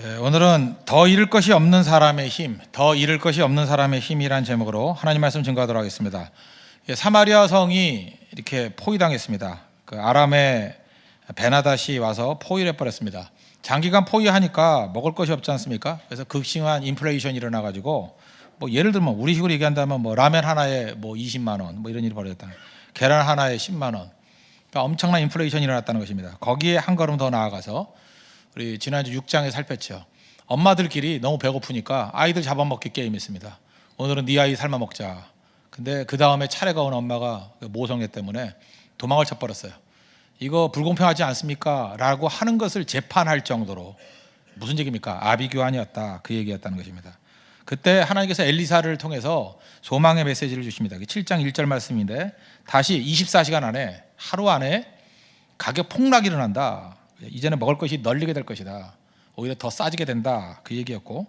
오늘은 더 잃을 것이 없는 사람의 힘, 더 잃을 것이 없는 사람의 힘이란 제목으로 하나님 말씀 증거하도록 하겠습니다. 사마리아 성이 이렇게 포위당했습니다. 그 아람의 베나닷이 와서 포위를 해버렸습니다. 장기간 포위하니까 먹을 것이 없지 않습니까? 그래서 급심한 인플레이션이 일어나가지고 뭐 예를 들면 우리식으로 얘기한다면 뭐 라면 하나에 뭐 20만 원 뭐 이런 일이 벌어졌다. 계란 하나에 10만 원. 그러니까 엄청난 인플레이션이 일어났다는 것입니다. 거기에 한 걸음 더 나아가서 우리 지난주 6장에 살폈죠. 엄마들끼리 너무 배고프니까 아이들 잡아먹기 게임했습니다. 오늘은 네 아이 삶아 먹자. 근데 그 다음에 차례가 온 엄마가 모성애 때문에 도망을 쳐버렸어요. 이거 불공평하지 않습니까? 라고 하는 것을 재판할 정도로 무슨 얘기입니까? 아비규환이었다. 그 얘기였다는 것입니다. 그때 하나님께서 엘리사를 통해서 소망의 메시지를 주십니다. 7장 1절 말씀인데 다시 24시간 안에 하루 안에 가격 폭락이 일어난다. 이제는 먹을 것이 널리게 될 것이다. 오히려 더 싸지게 된다. 그 얘기였고,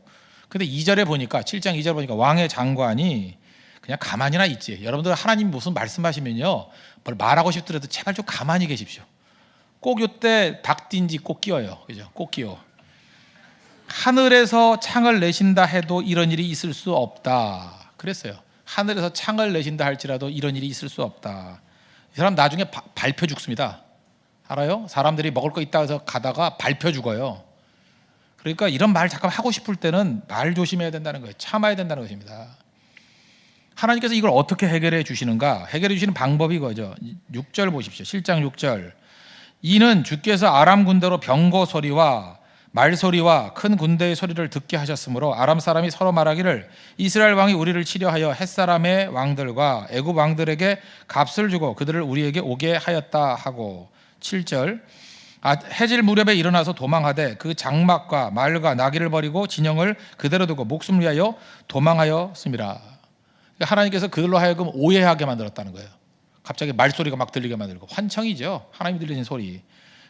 근데 2절에 보니까 7장 2절 보니까 왕의 장관이 그냥 가만히나 있지. 여러분들 하나님 무슨 말씀하시면요, 뭘 말하고 싶더라도 제발 좀 가만히 계십시오. 꼭 요때 닭딘지 꼭 끼워요. 그죠? 꼭 끼워. 하늘에서 창을 내신다 해도 이런 일이 있을 수 없다. 그랬어요. 하늘에서 창을 내신다 할지라도 이런 일이 있을 수 없다. 이 사람 나중에 밟혀 죽습니다. 알아요? 사람들이 먹을 거 있다 해서 가다가 밟혀 죽어요. 그러니까 이런 말 잠깐 하고 싶을 때는 말 조심해야 된다는 거예요. 참아야 된다는 것입니다. 하나님께서 이걸 어떻게 해결해 주시는가? 해결해 주시는 방법이 이거죠. 6절 보십시오. 7장 6절. 이는 주께서 아람 군대로 병거 소리와 말소리와 큰 군대의 소리를 듣게 하셨으므로 아람 사람이 서로 말하기를 이스라엘 왕이 우리를 치려하여 햇사람의 왕들과 애굽 왕들에게 값을 주고 그들을 우리에게 오게 하였다 하고. 7절. 해질 무렵에 일어나서 도망하되 그 장막과 말과 나귀를 버리고 진영을 그대로 두고 목숨을 위하여 도망하였습니다. 하나님께서 그들로 하여금 오해하게 만들었다는 거예요. 갑자기 말소리가 막 들리게 만들고, 환청이죠. 하나님이 들리는 소리.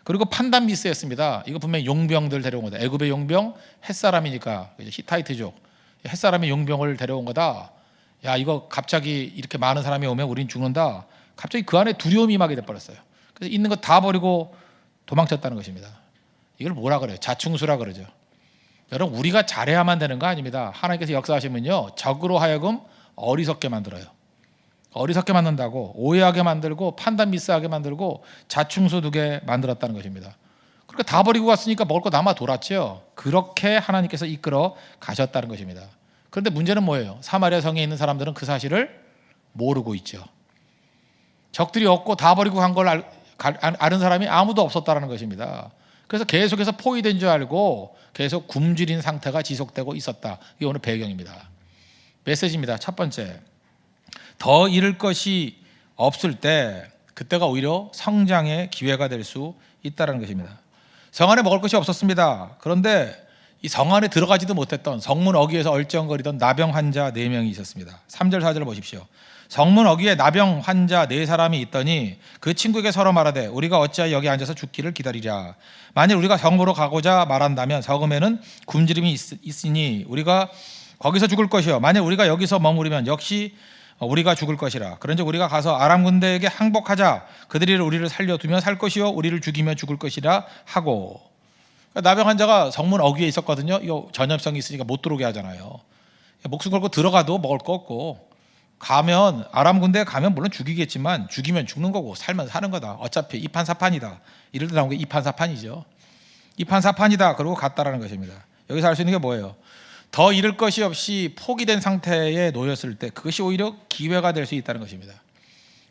그리고 판단 미스였습니다. 이거 분명히 용병들 데려온 거다. 애굽의 용병, 햇사람이니까 히타이트족, 햇사람의 용병을 데려온 거다. 야, 이거 갑자기 이렇게 많은 사람이 오면 우린 죽는다. 갑자기 그 안에 두려움이 임하게 돼버렸어요. 그래서 있는 거 다 버리고 도망쳤다는 것입니다. 이걸 뭐라 그래요? 자충수라 그러죠. 여러분, 우리가 잘해야만 되는 거 아닙니다. 하나님께서 역사하시면요, 적으로 하여금 어리석게 만들어요. 어리석게 만든다고, 오해하게 만들고 판단 미스하게 만들고 자충수 두게 만들었다는 것입니다. 그러니까 다 버리고 갔으니까 먹을 거 남아 돌았죠. 그렇게 하나님께서 이끌어 가셨다는 것입니다. 그런데 문제는 뭐예요? 사마리아 성에 있는 사람들은 그 사실을 모르고 있죠. 적들이 없고 다 버리고 간 걸 아는 사람이 아무도 없었다는 것입니다. 그래서 계속해서 포위된 줄 알고 계속 굶주린 상태가 지속되고 있었다. 이게 오늘 배경입니다. 메시지입니다. 첫 번째, 더 잃을 것이 없을 때 그때가 오히려 성장의 기회가 될 수 있다는 것입니다. 성 안에 먹을 것이 없었습니다. 그런데 이 성 안에 들어가지도 못했던, 성문 어귀에서 얼쩡거리던 나병 환자 4명이 있었습니다. 3절 4절을 보십시오. 성문 어귀에 나병 환자 4사람이 있더니 그 친구에게 서로 말하되 우리가 어찌하여 여기 앉아서 죽기를 기다리랴. 만일 우리가 성으로 가고자 말한다면 성읍에는 굶주림이 있으니 우리가 거기서 죽을 것이요 만일 우리가 여기서 머무르면 역시 우리가 죽을 것이라. 그런즉 우리가 가서 아람 군대에게 항복하자. 그들이 우리를 살려두면 살 것이요 우리를 죽이면 죽을 것이라 하고. 나병 환자가 성문 어귀에 있었거든요. 이거 전염성이 있으니까 못 들어오게 하잖아요. 목숨 걸고 들어가도 먹을 거 없고, 가면 아람 군대에 가면 물론 죽이겠지만 죽이면 죽는 거고 살면 사는 거다. 어차피 이판사판이다. 이럴 때 나온 게 이판사판이죠. 이판사판이다. 그러고 갔다라는 것입니다. 여기서 알 수 있는 게 뭐예요? 더 잃을 것이 없이 포기된 상태에 놓였을 때 그것이 오히려 기회가 될 수 있다는 것입니다.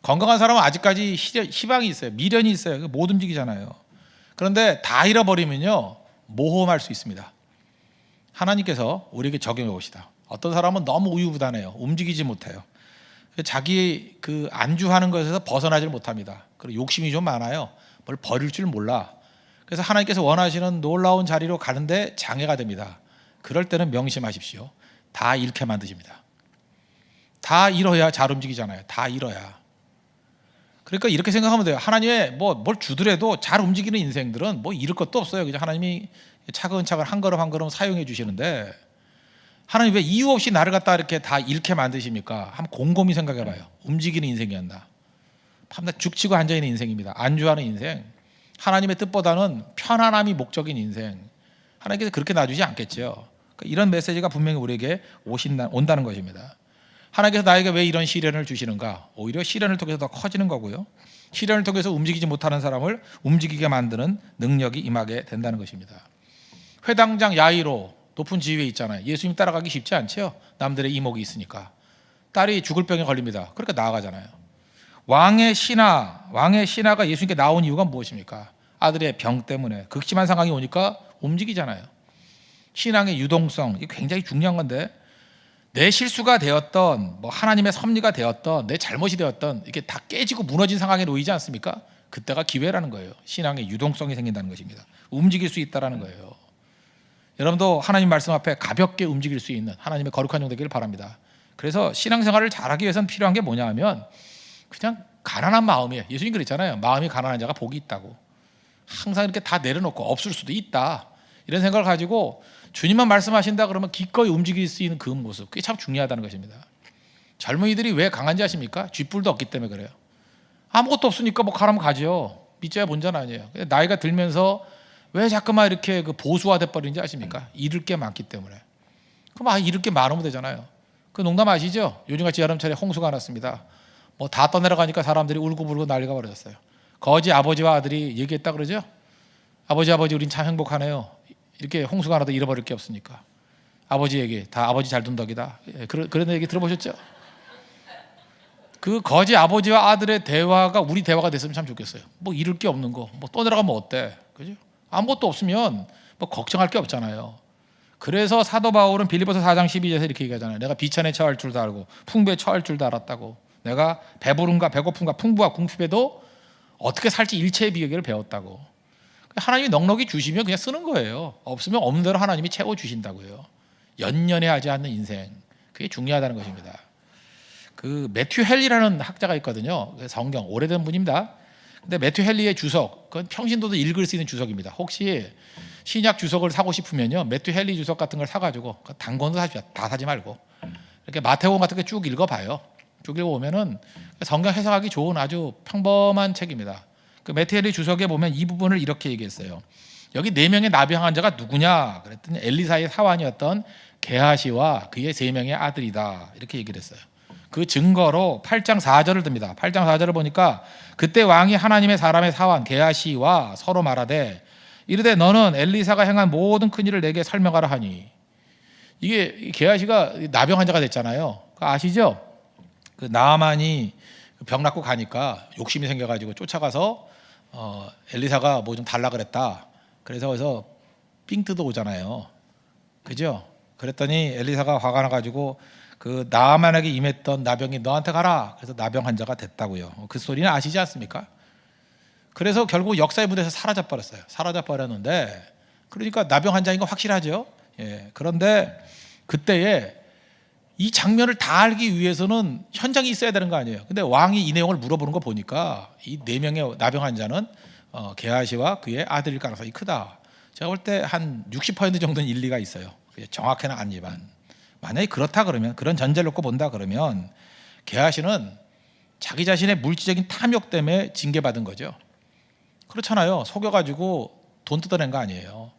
건강한 사람은 아직까지 희망이 있어요. 미련이 있어요. 못 움직이잖아요. 그런데 다 잃어버리면요, 모험할 수 있습니다. 하나님께서 우리에게 적용해 봅시다. 어떤 사람은 너무 우유부단해요. 움직이지 못해요. 자기 그 안주하는 것에서 벗어나질 못합니다. 그리고 욕심이 좀 많아요. 뭘 버릴 줄 몰라. 그래서 하나님께서 원하시는 놀라운 자리로 가는데 장애가 됩니다. 그럴 때는 명심하십시오. 다 잃게 만드십니다. 다 잃어야 잘 움직이잖아요. 다 잃어야. 그러니까 이렇게 생각하면 돼요. 하나님의 뭘 주더라도 잘 움직이는 인생들은 뭐 잃을 것도 없어요. 그냥 하나님이 차근차근 한 걸음 한 걸음 사용해 주시는데, 하나님 왜 이유 없이 나를 갖다 이렇게 다 잃게 만드십니까? 한번 곰곰이 생각해 봐요. 움직이는 인생이었나? 밤낮 죽치고 앉아있는 인생입니다. 안주하는 인생. 하나님의 뜻보다는 편안함이 목적인 인생. 하나님께서 그렇게 놔주지 않겠죠. 그러니까 이런 메시지가 분명히 우리에게 온다는 것입니다. 하나님께서 나에게 왜 이런 시련을 주시는가? 오히려 시련을 통해서 더 커지는 거고요. 시련을 통해서 움직이지 못하는 사람을 움직이게 만드는 능력이 임하게 된다는 것입니다. 회당장 야이로 높은 지위에 있잖아요. 예수님 따라가기 쉽지 않죠. 남들의 이목이 있으니까. 딸이 죽을 병에 걸립니다. 그러니까 나아가잖아요. 왕의 신하가 예수님께 나온 이유가 무엇입니까? 아들의 병 때문에 극심한 상황이 오니까 움직이잖아요. 신앙의 유동성, 이게 굉장히 중요한 건데, 내 실수가 되었던 뭐 하나님의 섭리가 되었던 내 잘못이 되었던 이게 다 깨지고 무너진 상황에 놓이지 않습니까? 그때가 기회라는 거예요. 신앙의 유동성이 생긴다는 것입니다. 움직일 수 있다라는 거예요. 여러분도 하나님 말씀 앞에 가볍게 움직일 수 있는 하나님의 거룩한 종 되기를 바랍니다. 그래서 신앙생활을 잘하기 위해서는 필요한 게 뭐냐 하면 그냥 가난한 마음이에요. 예수님 그랬잖아요. 마음이 가난한 자가 복이 있다고. 항상 이렇게 다 내려놓고 없을 수도 있다, 이런 생각을 가지고 주님만 말씀하신다 그러면 기꺼이 움직일 수 있는 그 모습, 그게 참 중요하다는 것입니다. 젊은이들이 왜 강한지 아십니까? 쥐뿔도 없기 때문에 그래요. 아무것도 없으니까 뭐 가라면 가죠. 믿자야 본전 아니에요. 나이가 들면서 왜 자꾸만 이렇게 그 보수화돼 버리는지 아십니까? 잃을 게 많기 때문에. 그럼 잃을 게 많으면 되잖아요. 그 농담 아시죠? 요즘같이 여름철에 홍수가 났습니다. 뭐 다 떠내려가니까 사람들이 울고불고 난리가 벌어졌어요. 거지 아버지와 아들이 얘기했다 그러죠. 아버지 우린 참 행복하네요. 이렇게 홍수가 나도 잃어버릴 게 없으니까. 아버지 얘기 다 아버지 잘 둔 덕이다. 그런 얘기 들어보셨죠? 그 거지 아버지와 아들의 대화가 우리 대화가 됐으면 참 좋겠어요. 뭐 잃을 게 없는 거, 뭐 떠내려가면 어때? 그죠? 아무것도 없으면 뭐 걱정할 게 없잖아요. 그래서 사도 바울은 빌립보서 4장 12절에서 이렇게 얘기하잖아요. 내가 비천에 처할 줄도 알고 풍부에 처할 줄도 알았다고. 내가 배부름과 배고픔과 풍부와 궁핍에도 어떻게 살지 일체의 비결을 배웠다고. 하나님이 넉넉히 주시면 그냥 쓰는 거예요. 없으면 없는 대로 하나님이 채워주신다고요. 연연해하지 않는 인생, 그게 중요하다는 것입니다. 그 매튜 헨리라는 학자가 있거든요. 성경 오래된 분입니다. 근데 매튜 헨리의 주석, 그건 평신도도 읽을 수 있는 주석입니다. 혹시 신약 주석을 사고 싶으면요, 매튜 헨리 주석 같은 걸 사가지고 단권도 사죠. 다 사지 말고 이렇게 마태복음 같은 거 쭉 읽어봐요. 쭉 읽어보면은 성경 해석하기 좋은 아주 평범한 책입니다. 그 매튜 헨리 주석에 보면 이 부분을 이렇게 얘기했어요. 여기 4명의 나병 환자가 누구냐 그랬더니 엘리사의 사환이었던 게하시와 그의 3명의 아들이다, 이렇게 얘기를 했어요. 그 증거로 8장 4절을 듭니다. 8장 4절을 보니까 그때 왕이 하나님의 사람의 사환 게하시와 서로 말하되 이르되 너는 엘리사가 행한 모든 큰 일을 내게 설명하라 하니. 이게 게하시가 나병 환자가 됐잖아요. 아시죠? 그 나아만이 병 낫고 가니까 욕심이 생겨가지고 쫓아가서 엘리사가 뭐 좀 달라 그랬다. 그래서 삥 뜯어 오잖아요. 그죠? 그랬더니 엘리사가 화가 나가지고 그 나아만에게 임했던 나병이 너한테 가라. 그래서 나병 환자가 됐다고요. 그 소리는 아시지 않습니까? 그래서 결국 역사의 무대에서 사라져 버렸어요. 사라져 버렸는데, 그러니까 나병 환자인 거 확실하죠. 예. 그런데 그때에 이 장면을 다 알기 위해서는 현장이 있어야 되는 거 아니에요. 근데 왕이 이 내용을 물어보는 거 보니까 이 4명의 나병 환자는 게하시와 그의 아들일 가능성이 크다. 제가 볼 때 한 60% 정도는 일리가 있어요. 정확히는 아니지만 만약에 그렇다 그러면, 그런 전제를 놓고 본다 그러면 게하시는 자기 자신의 물질적인 탐욕 때문에 징계받은 거죠. 그렇잖아요. 속여가지고 돈 뜯어낸 거 아니에요.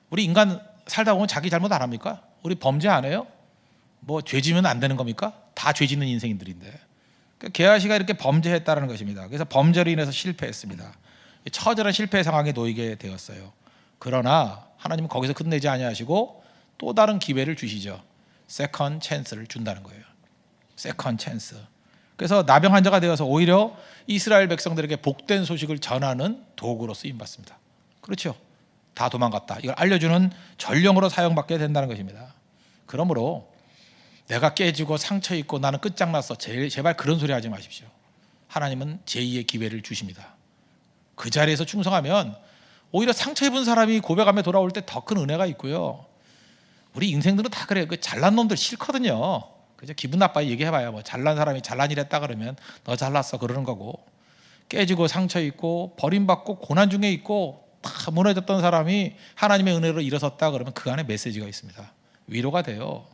우리 인간 살다 보면 자기 잘못 안 합니까? 우리 범죄 안 해요? 뭐 죄 지면 안 되는 겁니까? 다 죄 짓는 인생인들인데. 그러니까 게하시가 이렇게 범죄했다는 것입니다. 그래서 범죄로 인해서 실패했습니다. 처절한 실패 상황에 놓이게 되었어요. 그러나 하나님은 거기서 끝내지 아니하시고 또 다른 기회를 주시죠. 세컨 찬스를 준다는 거예요. 세컨 찬스. 그래서 나병 환자가 되어서 오히려 이스라엘 백성들에게 복된 소식을 전하는 도구로 쓰임 받습니다. 그렇죠? 다 도망갔다, 이걸 알려주는 전령으로 사용받게 된다는 것입니다. 그러므로 내가 깨지고 상처 입고 나는 끝장났어, 제발 그런 소리 하지 마십시오. 하나님은 제2의 기회를 주십니다. 그 자리에서 충성하면 오히려 상처 입은 사람이 고백하며 돌아올 때 더 큰 은혜가 있고요. 우리 인생들은 다 그래요. 그 잘난 놈들 싫거든요. 그죠? 기분 나빠요. 얘기해봐요. 뭐 잘난 사람이 잘난 일 했다 그러면 너 잘났어 그러는 거고, 깨지고 상처 입고 버림받고 고난 중에 있고 다 무너졌던 사람이 하나님의 은혜로 일어섰다 그러면 그 안에 메시지가 있습니다. 위로가 돼요.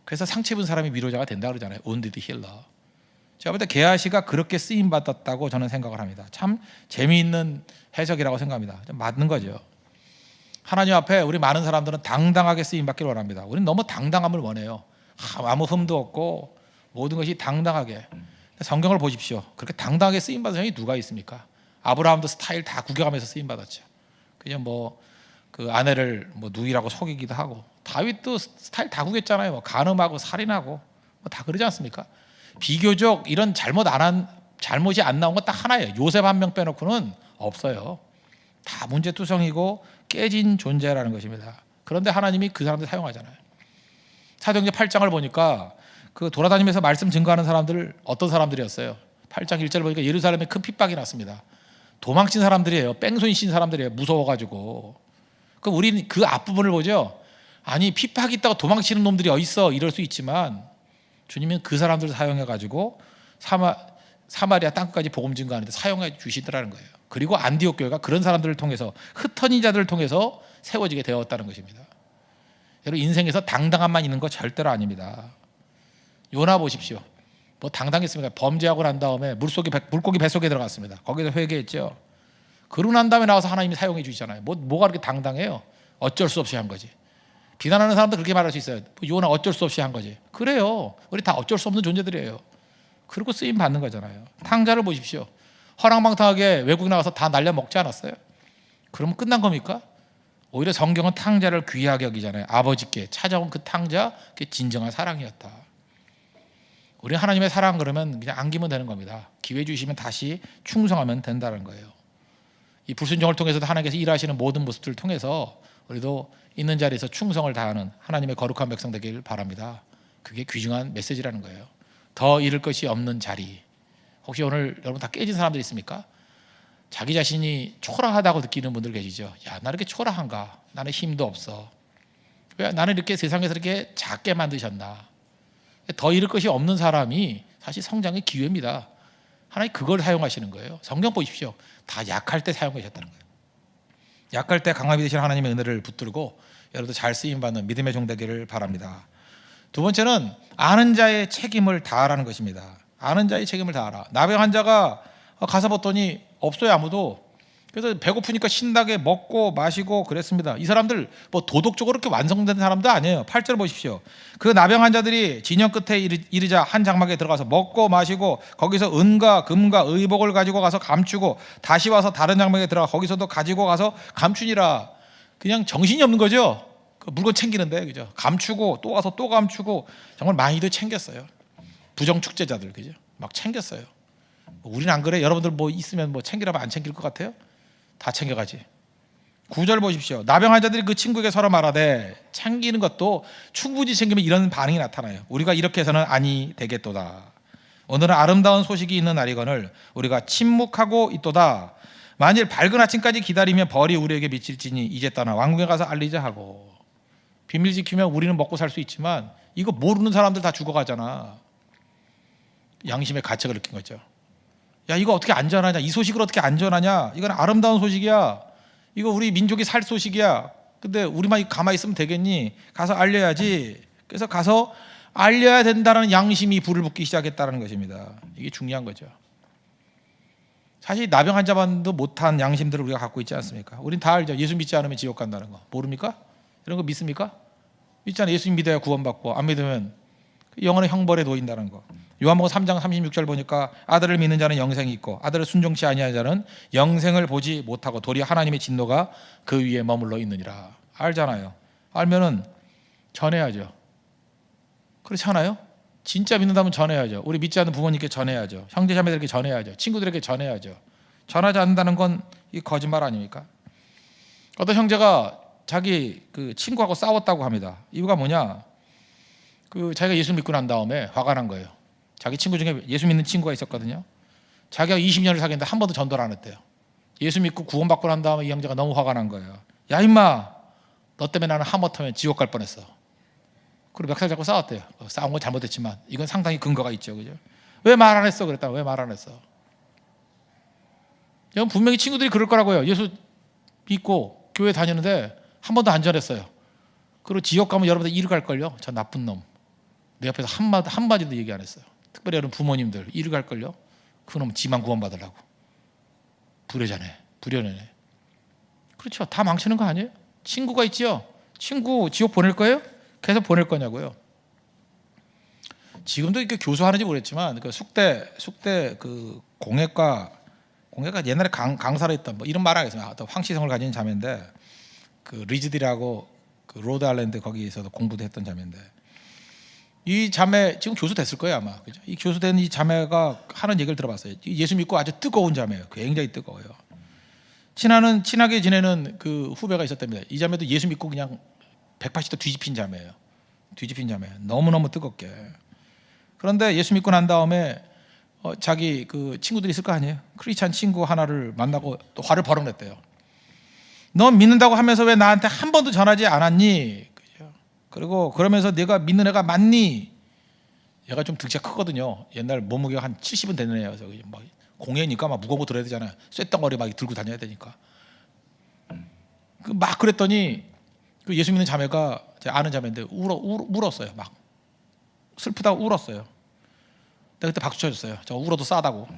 그래서 상처 입은 사람이 위로자가 된다 그러잖아요. wounded healer. 제가 볼 때 게하시가 그렇게 쓰임 받았다고 저는 생각을 합니다. 참 재미있는 해석이라고 생각합니다. 좀 맞는 거죠. 하나님 앞에 우리 많은 사람들은 당당하게 쓰임받기를 원합니다. 우리는 너무 당당함을 원해요. 아무 흠도 없고 모든 것이 당당하게. 성경을 보십시오. 그렇게 당당하게 쓰임받은 사람이 누가 있습니까? 아브라함도 스타일 다 구경하면서 쓰임받았죠. 그냥 그 아내를 누이라고 속이기도 하고, 다윗도 스타일 다 구겼잖아요. 간음하고 살인하고 다 그러지 않습니까? 비교적 이런 잘못이 안 나온 건 딱 하나예요. 요셉 한 명 빼놓고는 없어요. 다 문제투성이고 깨진 존재라는 것입니다. 그런데 하나님이 그 사람들 사용하잖아요. 사도행전 8장을 보니까 그 돌아다니면서 말씀 증거하는 사람들 어떤 사람들이었어요? 8장 1절 보니까 예루살렘에 큰 핍박이 났습니다. 도망친 사람들이에요. 뺑소니 친 사람들이에요. 무서워가지고. 그럼 우리는 그 앞부분을 보죠. 아니, 핍박이 있다고 도망치는 놈들이 어딨어, 이럴 수 있지만 주님은 그 사람들을 사용해가지고 사마리아 땅끝까지 복음 증거하는데 사용해 주시더라는 거예요. 그리고 안디옥 교회가 그런 사람들을 통해서, 흩어진 자들을 통해서 세워지게 되었다는 것입니다. 여러분, 인생에서 당당함만 있는 거 절대로 아닙니다. 요나 보십시오. 당당했습니까? 범죄하고 난 다음에 물고기 뱃속에 들어갔습니다. 거기서 회개했죠. 그러고 난 다음에 나와서 하나님이 사용해 주시잖아요. 뭐가 그렇게 당당해요? 어쩔 수 없이 한 거지. 비난하는 사람도 그렇게 말할 수 있어요. 요나 어쩔 수 없이 한 거지. 그래요. 우리 다 어쩔 수 없는 존재들이에요. 그리고 쓰임 받는 거잖아요. 탕자를 보십시오. 허랑방탕하게 외국 나가서 다 날려 먹지 않았어요? 그러면 끝난 겁니까? 오히려 성경은 탕자를 귀하게 여기잖아요. 아버지께 찾아온 그 탕자, 그게 진정한 사랑이었다. 우리 하나님의 사랑 그러면 그냥 안기면 되는 겁니다. 기회 주시면 다시 충성하면 된다는 거예요. 이 불순종을 통해서도 하나님께서 일하시는 모든 모습들을 통해서 우리도 있는 자리에서 충성을 다하는 하나님의 거룩한 백성 되길 바랍니다. 그게 귀중한 메시지라는 거예요. 더 잃을 것이 없는 자리. 혹시 오늘 여러분 다 깨진 사람들 있습니까? 자기 자신이 초라하다고 느끼는 분들 계시죠. 야, 나 이렇게 초라한가? 나는 힘도 없어. 왜 나는 이렇게 세상에서 이렇게 작게 만드셨나? 더 잃을 것이 없는 사람이 사실 성장의 기회입니다. 하나님 그걸 사용하시는 거예요. 성경 보십시오. 다 약할 때 사용하셨다는 거예요. 약할 때 강함이 되신 하나님의 은혜를 붙들고 여러분도 잘 쓰임받는 믿음의 종 되기를 바랍니다. 두 번째는 아는 자의 책임을 다하라는 것입니다. 아는 자의 책임을 다하라. 나병 환자가 가서 봤더니 없어요, 아무도. 그래서 배고프니까 신나게 먹고 마시고 그랬습니다. 이 사람들 도덕적으로 그렇게 완성된 사람도 아니에요. 8절 보십시오. 그 나병 환자들이 진영 끝에 이르자 한 장막에 들어가서 먹고 마시고 거기서 은과 금과 의복을 가지고 가서 감추고 다시 와서 다른 장막에 들어가 거기서도 가지고 가서 감추니라. 그냥 정신이 없는 거죠. 그 물건 챙기는데, 그죠? 감추고 또 와서 또 감추고 정말 많이도 챙겼어요. 부정 축제자들, 그죠? 막 챙겼어요. 우리는 안 그래? 여러분들 있으면 챙기라면 안 챙길 것 같아요? 다 챙겨가지. 9절 보십시오. 나병 환자들이 그 친구에게 서로 말하되, 챙기는 것도 충분히 챙기면 이런 반응이 나타나요. 우리가 이렇게 해서는 아니 되겠도다. 오늘은 아름다운 소식이 있는 날이거늘 우리가 침묵하고 있도다. 만일 밝은 아침까지 기다리면 벌이 우리에게 미칠지니 이제 떠나 왕궁에 가서 알리자 하고. 비밀 지키면 우리는 먹고 살 수 있지만 이거 모르는 사람들 다 죽어가잖아. 양심의 가책을 느낀 거죠. 야, 이거 어떻게 안전하냐? 이 소식을 어떻게 안전하냐? 이건 아름다운 소식이야. 이거 우리 민족이 살 소식이야. 근데 우리만 가만히 있으면 되겠니? 가서 알려야지. 그래서 가서 알려야 된다는 양심이 불을 붙기 시작했다는 것입니다. 이게 중요한 거죠. 사실 나병 환자만도 못한 양심들을 우리가 갖고 있지 않습니까? 우린 다 알죠. 예수 믿지 않으면 지옥 간다는 거. 모릅니까? 이런 거 믿습니까? 믿잖아요. 예수님 믿어야 구원받고 안 믿으면 영원의 형벌에 놓인다는 거. 요한복음 3장 36절 보니까 아들을 믿는 자는 영생이 있고 아들을 순종치 아니하는 자는 영생을 보지 못하고 도리어 하나님의 진노가 그 위에 머물러 있느니라. 알잖아요. 알면은 전해야죠. 그렇지 않아요? 진짜 믿는다면 전해야죠. 우리 믿지 않는 부모님께 전해야죠. 형제자매들에게 전해야죠. 친구들에게 전해야죠. 전하지 않는다는 건 이 거짓말 아닙니까? 어떤 형제가 자기 그 친구하고 싸웠다고 합니다. 이유가 뭐냐? 자기가 예수 믿고 난 다음에 화가 난 거예요. 자기 친구 중에 예수 믿는 친구가 있었거든요. 자기가 20년을 사귀었는데 한 번도 전도를 안 했대요. 예수 믿고 구원받고 난 다음에 이 형제가 너무 화가 난 거예요. 야, 임마, 너 때문에 나는 하마터면 지옥 갈 뻔했어. 그리고 멱살 잡고 싸웠대요. 싸운 건 잘못했지만 이건 상당히 근거가 있죠, 그죠? 왜 말 안 했어? 그랬다. 왜 말 안 했어? 여러분, 분명히 친구들이 그럴 거라고요. 예수 믿고 교회 다니는데 한 번도 안 전했어요. 그리고 지옥 가면 여러분들 이리 갈걸요. 저 나쁜 놈. 내 옆에서 한마디도 얘기 안 했어요. 특별히 여러분 부모님들 이리 갈걸요. 그놈 지만 구원받으려고. 불효자네. 불효네. 그렇죠. 다 망치는 거 아니에요? 친구가 있지요. 친구 지옥 보낼 거예요? 계속 보낼 거냐고요. 지금도 이렇게 교수하는지 모르겠지만 그 숙대 그 공예과 옛날에 강사로 했던 뭐 이런 말 하겠습니다. 어떤 황시성을 가진 자매인데 그 리즈디라고 그 로드 아일랜드 거기에서도 공부도 했던 자매인데 이 자매 지금 교수 됐을 거예요 아마. 그죠? 이 교수 된 이 자매가 하는 얘기를 들어봤어요. 예수 믿고 아주 뜨거운 자매예요. 굉장히 뜨거워요. 친하게 지내는 그 후배가 있었답니다. 이 자매도 예수 믿고 그냥 180도 뒤집힌 자매예요. 너무너무 뜨겁게. 그런데 예수 믿고 난 다음에 자기 그 친구들이 있을 거 아니에요. 크리스찬 친구 하나를 만나고 또 화를 벌어냈대요. 너 믿는다고 하면서 왜 나한테 한 번도 전하지 않았니? 그리고 그러면서 내가 믿는 애가 맞니? 얘가 좀 등치가 크거든요. 옛날 몸무게가 한 70은 되는 애여서 막 공예니까 막 무거운 거 들어야 되잖아요. 쇳덩어리 막 들고 다녀야 되니까. 막 그랬더니 그 예수 믿는 자매가 제 아는 자매인데 울었어요. 막 슬프다고 울었어요. 내가 그때 박수 쳐줬어요. 저 울어도 싸다고.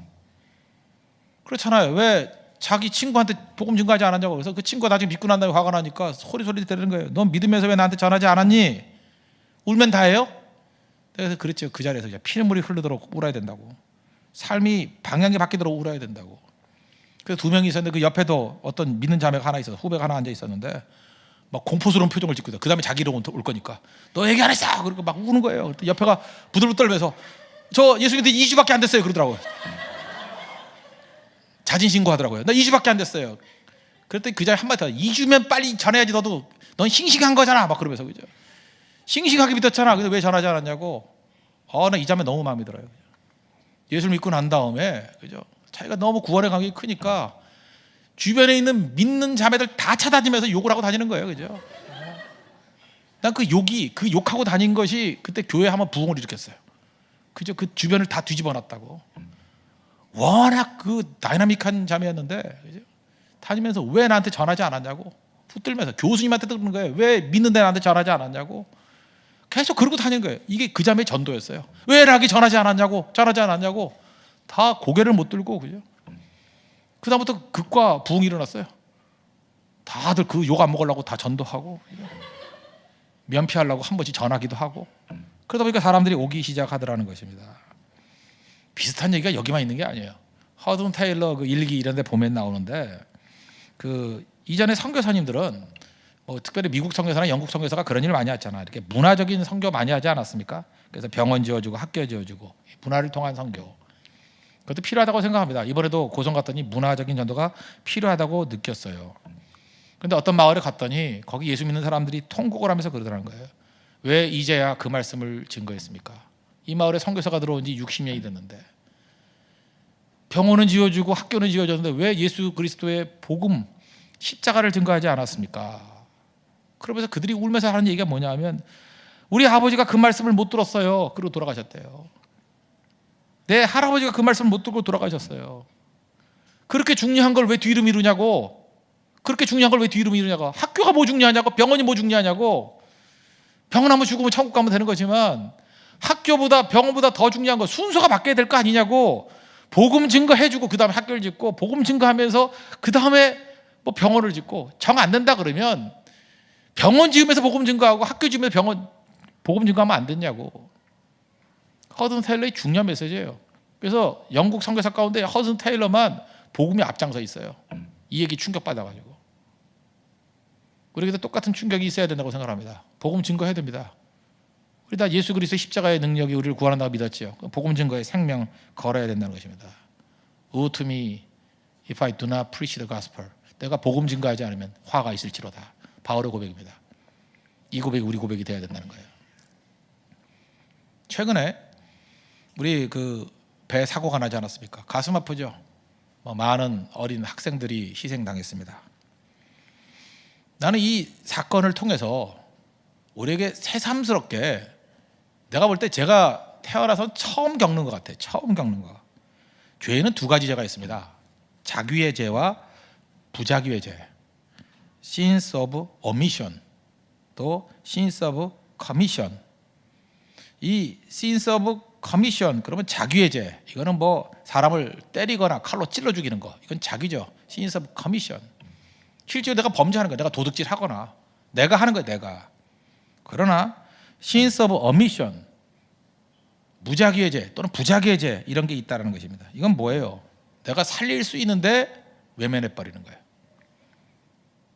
그렇잖아요. 왜 자기 친구한테 복음 증거하지 않았냐고. 그래서 그 친구가 나중에 믿고 난 다음에 화가 나니까 소리 때리는 거예요. 넌 믿으면서 왜 나한테 전하지 않았니? 울면 다예요? 그래서 그랬죠. 그 자리에서 피눈물이 흐르도록 울어야 된다고. 삶이 방향이 바뀌도록 울어야 된다고. 그래서 두 명이 있었는데 그 옆에도 어떤 믿는 자매가 하나 있어서 후배가 하나 앉아 있었는데 막 공포스러운 표정을 짓고 있어요. 그 다음에 자기 이름 올 거니까 너 얘기 안 했어. 그러고 막 우는 거예요. 옆에가 부들부들 떨면서 저 예수 믿은 지 2주밖에 안 됐어요. 그러더라고요. 자진 신고하더라고요. 나 2주밖에 안 됐어요. 그랬더니 그 자리에 한마디 더 2주면 빨리 전해야지. 너도 넌 싱싱한 거잖아. 막 그러면서 그죠. 싱싱하게 믿었잖아. 근데 왜 전하지 않았냐고. 나 이 자매 너무 마음에 들어요. 예수를 믿고 난 다음에 그죠. 자기가 너무 구원의 감격이 크니까 주변에 있는 믿는 자매들 다 찾아다니면서 욕을 하고 다니는 거예요. 그죠. 난 그 욕하고 다닌 것이 그때 교회에 한번 부흥을 일으켰어요. 그죠. 그 주변을 다 뒤집어 놨다고. 워낙 그 다이나믹한 자매였는데 그죠? 다니면서 왜 나한테 전하지 않았냐고 붙들면서 교수님한테 듣는 거예요. 왜 믿는데 나한테 전하지 않았냐고 계속 그러고 다니는 거예요. 이게 그 자매의 전도였어요. 왜 나에게 전하지 않았냐고 다 고개를 못 들고 그죠? 그 다음부터 극과 부흥이 일어났어요. 다들 그 욕 안 먹으려고 다 전도하고 면피하려고 한 번씩 전하기도 하고 그러다 보니까 사람들이 오기 시작하더라는 것입니다. 비슷한 얘기가 여기만 있는 게 아니에요. 허든 테일러 그 일기 이런 데 보면 나오는데 그 이전에 선교사님들은 뭐 특별히 미국 선교사나 영국 선교사가 그런 일을 많이 했잖아. 이렇게 문화적인 선교 많이 하지 않았습니까? 그래서 병원 지어주고 학교 지어주고 문화를 통한 선교. 그것도 필요하다고 생각합니다. 이번에도 고성 갔더니 문화적인 전도가 필요하다고 느꼈어요. 그런데 어떤 마을에 갔더니 거기 예수 믿는 사람들이 통곡을 하면서 그러더라는 거예요. 왜 이제야 그 말씀을 증거했습니까? 이 마을에 선교사가 들어온 지 60년이 됐는데 병원은 지어주고 학교는 지어줬는데 왜 예수 그리스도의 복음 십자가를 증거하지 않았습니까? 그러면서 그들이 울면서 하는 얘기가 뭐냐 하면 우리 아버지가 그 말씀을 못 들었어요. 그리고 돌아가셨대요. 내 할아버지가 그 말씀을 못 듣고 돌아가셨어요. 그렇게 중요한 걸 왜 뒤로 미루냐고. 학교가 뭐 중요하냐고. 병원이 뭐 중요하냐고. 병원 한번 죽으면 천국 가면 되는 거지만 학교보다 병원보다 더 중요한 거 순서가 바뀌어야 될 거 아니냐고. 복음 증거해주고 그 다음에 학교를 짓고 복음 증거하면서 그 다음에 뭐 병원을 짓고 정 안 된다 그러면 병원 지으면서 복음 증거하고 학교 지으면서 복음 증거하면 안 됐냐고. 허든 테일러의 중요한 메시지예요. 그래서 영국 선교사 가운데 허든 테일러만 복음이 앞장서 있어요. 이 얘기 충격받아가지고. 우리에게도 똑같은 충격이 있어야 된다고 생각합니다. 복음 증거해야 됩니다. 우리 다 예수 그리스도의 십자가의 능력이 우리를 구원한다고 믿었지요. 복음 증거에 생명 걸어야 된다는 것입니다. Woe to me if I do not preach the gospel. 내가 복음 증거하지 않으면 화가 있을지로다. 바울의 고백입니다. 이 고백이 우리 고백이 되어야 된다는 거예요. 최근에 우리 그 배 사고가 나지 않았습니까? 가슴 아프죠. 많은 어린 학생들이 희생당했습니다. 나는 이 사건을 통해서 우리에게 새삼스럽게 내가 볼 때 제가 태어나서 처음 겪는 것 같아요. 처음 겪는 거. 죄에는 두 가지 죄가 있습니다. 자귀의 죄와 부자귀의 죄. Sins of omission 또 Sins of commission. 이 Sins of commission 그러면 자귀의 죄. 이거는 뭐 사람을 때리거나 칼로 찔러 죽이는 거. 이건 자귀죠. Sins of commission. 실제로 내가 범죄하는 거야. 내가 도둑질 하거나 내가 하는 거야, 내가. 그러나 sins of omission, 무작위의 죄 또는 부작위의 죄 이런 게 있다는 것입니다. 이건 뭐예요? 내가 살릴 수 있는데 외면해 버리는 거예요.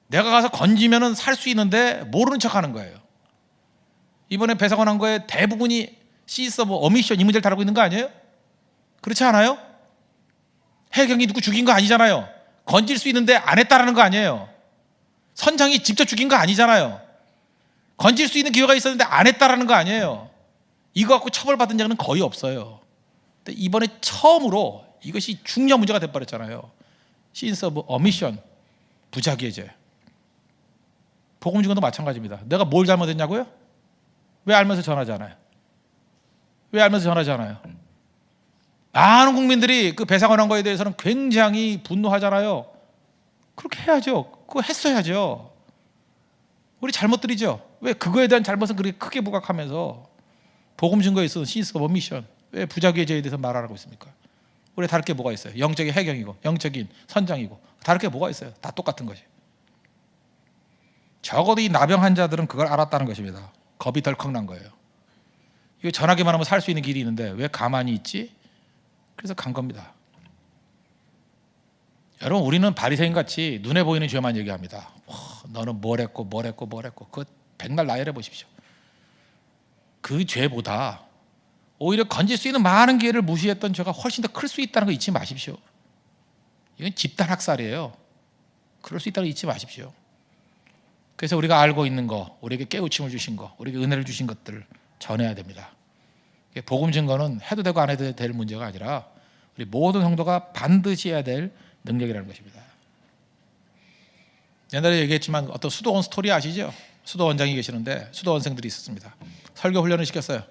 내가 가서 건지면은 살 수 있는데 모르는 척하는 거예요. 이번에 배상원 한 거에 대부분이 sins of omission 이 문제를 다루고 있는 거 아니에요? 그렇지 않아요? 해경이 누구 죽인 거 아니잖아요. 건질 수 있는데 안 했다라는 거 아니에요. 선장이 직접 죽인 거 아니잖아요. 건질 수 있는 기회가 있었는데 안 했다라는 거 아니에요. 이거 갖고 처벌받은 적은 거의 없어요. 근데 이번에 처음으로 이것이 중요한 문제가 돼버렸잖아요. sins of omission, 부작위의 죄. 복음 증거도 마찬가지입니다. 내가 뭘 잘못했냐고요? 왜 알면서 전하지 않아요? 왜 알면서 전하지 않아요? 많은 국민들이 그 배상원한 거에 대해서는 굉장히 분노하잖아요. 그렇게 해야죠. 그거 했어야죠. 우리 잘못들이죠. 왜 그거에 대한 잘못은 그렇게 크게 부각하면서 복음 증거에 있어서 sins of omission, 왜 부작위의 죄에 대해서 말 안 하고 있습니까? 우리 다를 게 뭐가 있어요? 영적인 해경이고 영적인 선장이고 다를 게 뭐가 있어요? 다 똑같은 것이. 적어도 이 나병 환자들은 그걸 알았다는 것입니다. 겁이 덜컥 난 거예요. 이거 전하기만 하면 살 수 있는 길이 있는데 왜 가만히 있지? 그래서 간 겁니다. 여러분, 우리는 바리새인 같이 눈에 보이는 죄만 얘기합니다. 너는 뭘 했고 그 백날 나열해 보십시오. 그 죄보다 오히려 건질 수 있는 많은 기회를 무시했던 죄가 훨씬 더 클 수 있다는 거 잊지 마십시오. 이건 집단 학살이에요. 그럴 수 있다는 거 잊지 마십시오. 그래서 우리가 알고 있는 거, 우리에게 깨우침을 주신 거, 우리에게 은혜를 주신 것들을 전해야 됩니다. 복음 증거는 해도 되고 안 해도 될 문제가 아니라 우리 모든 성도가 반드시 해야 될 능력이라는 것입니다. 옛날에 얘기했지만 어떤 수도원 스토리 아시죠? 수도원장이 계시는데 수도원생들이 있었습니다. 설교 훈련을 시켰어요.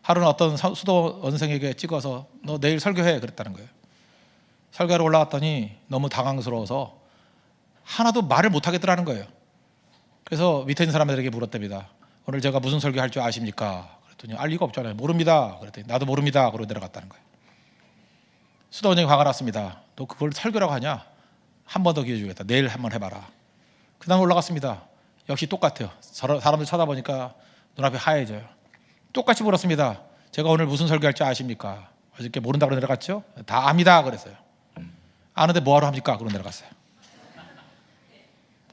하루는 어떤 수도원생에게 찍어서 너 내일 설교해 그랬다는 거예요. 설교하러 올라갔더니 너무 당황스러워서 하나도 말을 못하겠더라는 거예요. 그래서 밑에 있는 사람들에게 물었답니다. 오늘 제가 무슨 설교할 줄 아십니까? 그랬더니 알 리가 없잖아요. 모릅니다. 그랬더니 나도 모릅니다. 그러고 내려갔다는 거예요. 수도원장이 화가 났습니다. 너 그걸 설교라고 하냐? 한 번 더 기회 주겠다. 내일 한번 해봐라. 그 다음 올라갔습니다. 역시 똑같아요. 사람들 쳐다보니까 눈앞이 하얘져요. 똑같이 물었습니다. 제가 오늘 무슨 설교할 줄 아십니까? 어저께 모른다고 내려갔죠? 다 압니다. 그랬어요. 아는데 뭐하러 합니까? 그러고 내려갔어요.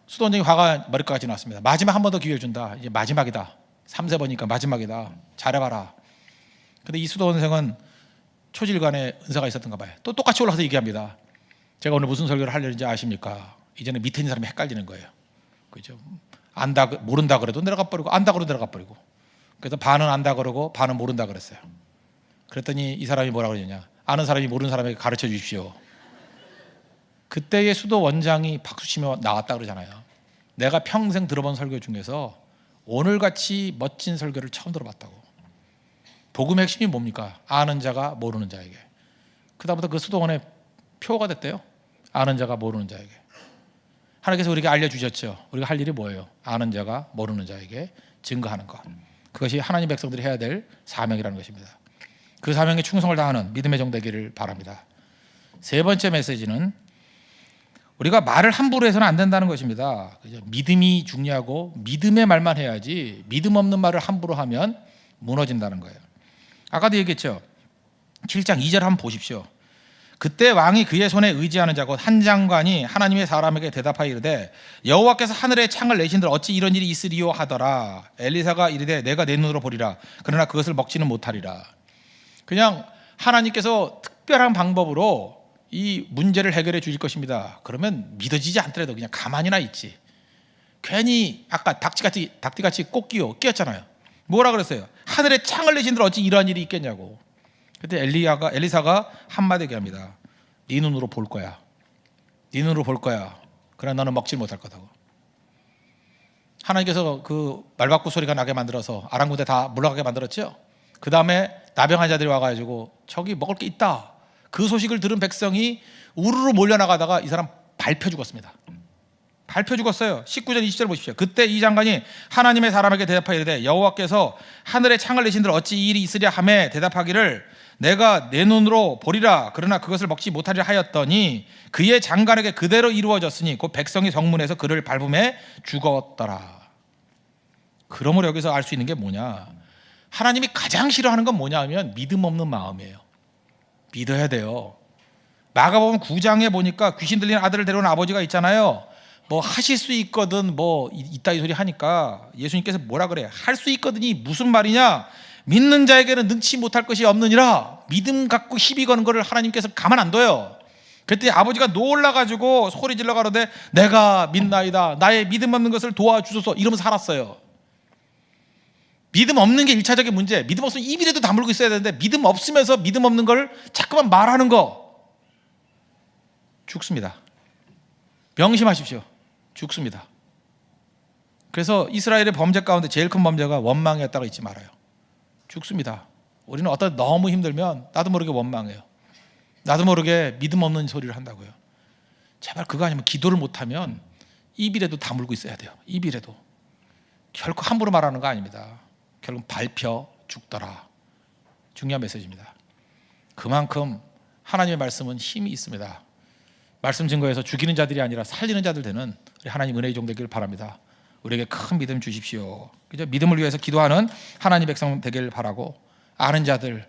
수도원장이 화가 머리까지 났습니다. 마지막 한 번 더 기회 준다. 이제 마지막이다. 3-4번이니까 마지막이다. 잘해봐라. 근데 이 수도원생은 초질관에 은사가 있었던가 봐요. 또 똑같이 올라가서 얘기합니다. 제가 오늘 무슨 설교를 하려는지 아십니까? 이제는 밑에 있는 사람이 헷갈리는 거예요. 그죠? 안다, 모른다 그래도 내려가 버리고 안다 그래도 내려가 버리고. 그래서 반은 안다 그러고 반은 모른다 그랬어요. 그랬더니 이 사람이 뭐라고 그러냐? 아는 사람이 모르는 사람에게 가르쳐 주십시오. 그때의 수도원장이 박수치며 나왔다 그러잖아요. 내가 평생 들어본 설교 중에서 오늘같이 멋진 설교를 처음 들어봤다고. 복음의 핵심이 뭡니까? 아는 자가 모르는 자에게. 그다음부터 그 수도원의 표가 됐대요. 아는 자가 모르는 자에게. 하나님께서 우리에게 알려주셨죠. 우리가 할 일이 뭐예요? 아는 자가 모르는 자에게 증거하는 것. 그것이 하나님 백성들이 해야 될 사명이라는 것입니다. 그 사명에 충성을 다하는 믿음의 종 되기를 바랍니다. 세 번째 메시지는 우리가 말을 함부로 해서는 안 된다는 것입니다. 믿음이 중요하고 믿음의 말만 해야지 믿음 없는 말을 함부로 하면 무너진다는 거예요. 아까도 얘기했죠. 7장 2절 한번 보십시오. 그때 왕이 그의 손에 의지하는 자 곧 한 장관이 하나님의 사람에게 대답하여 이르되 여호와께서 하늘에 창을 내신들 어찌 이런 일이 있으리요 하더라. 엘리사가 이르되 내가 내 눈으로 보리라. 그러나 그것을 먹지는 못하리라. 그냥 하나님께서 특별한 방법으로 이 문제를 해결해 주실 것입니다. 그러면 믿어지지 않더라도 그냥 가만히나 있지. 괜히 아까 닭띠같이 꼭 끼었잖아요. 뭐라 그랬어요? 하늘에 창을 내신들 어찌 이러한 일이 있겠냐고. 그때 엘리사가 한마디 얘기합니다. 네 눈으로 볼 거야. 네 눈으로 볼 거야. 그러나 너는 먹지 못할 거다고. 하나님께서 그 말박구 소리가 나게 만들어서 아랑군대 다 물러가게 만들었죠. 그 다음에 나병 환자들이 와가지고 저기 먹을 게 있다. 그 소식을 들은 백성이 우르르 몰려나가다가 이 사람 밟혀 죽었습니다. 밟혀 죽었어요. 19절 20절 보십시오. 그때 이 장관이 하나님의 사람에게 대답하여 이르되 여호와께서 하늘에 창을 내신들 어찌 이 일이 있으랴 하매 대답하기를 내가 내 눈으로 보리라 그러나 그것을 먹지 못하리라 하였더니 그의 장관에게 그대로 이루어졌으니 곧 백성이 성문에서 그를 밟음에 죽었더라. 그러므로 여기서 알 수 있는 게 뭐냐, 하나님이 가장 싫어하는 건 뭐냐 하면 믿음 없는 마음이에요. 믿어야 돼요. 마가복음 9장에 보니까 귀신 들린 아들을 데려온 아버지가 있잖아요. 뭐 하실 수 있거든 뭐 이따위 소리 하니까 예수님께서 뭐라 그래? 할 수 있거든이 무슨 말이냐? 믿는 자에게는 능치 못할 것이 없느니라. 믿음 갖고 시비 거는 거를 하나님께서 가만 안 둬요. 그때 아버지가 놀라가지고 소리 질러 가로되 내가 믿나이다, 나의 믿음 없는 것을 도와주소서 이러면서 살았어요. 믿음 없는 게 1차적인 문제. 믿음 없으면 입이라도 다물고 있어야 되는데 믿음 없으면서 믿음 없는 걸 자꾸만 말하는 거 죽습니다. 명심하십시오. 죽습니다. 그래서 이스라엘의 범죄 가운데 제일 큰 범죄가 원망이었다고 잊지 말아요. 죽습니다. 우리는 어떤 너무 힘들면 나도 모르게 원망해요. 나도 모르게 믿음 없는 소리를 한다고요. 제발 그거 아니면 기도를 못하면 입이라도 다물고 있어야 돼요. 입이라도. 결코 함부로 말하는 거 아닙니다. 결국 밟혀 죽더라. 중요한 메시지입니다. 그만큼 하나님의 말씀은 힘이 있습니다. 말씀 증거에서 죽이는 자들이 아니라 살리는 자들 되는 우리 하나님 은혜의 종 되기를 바랍니다. 우리에게 큰 믿음 주십시오. 그죠? 믿음을 위해서 기도하는 하나님 백성 되기를 바라고, 아는 자들,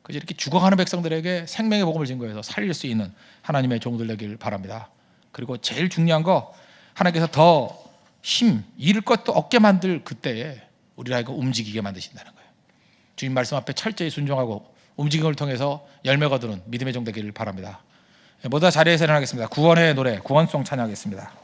그죠? 이렇게 죽어가는 백성들에게 생명의 복음을 증거해서 살릴 수 있는 하나님의 종들 되기를 바랍니다. 그리고 제일 중요한 거, 하나님께서 더 잃을 것도 없게 만들 그때에 우리를 하여금 움직이게 만드신다는 거예요. 주님 말씀 앞에 철저히 순종하고 움직임을 통해서 열매가 거두는 믿음의 종 되기를 바랍니다. 모두 다 자리에서 일어나겠습니다. 구원의 노래, 구원송 찬양하겠습니다.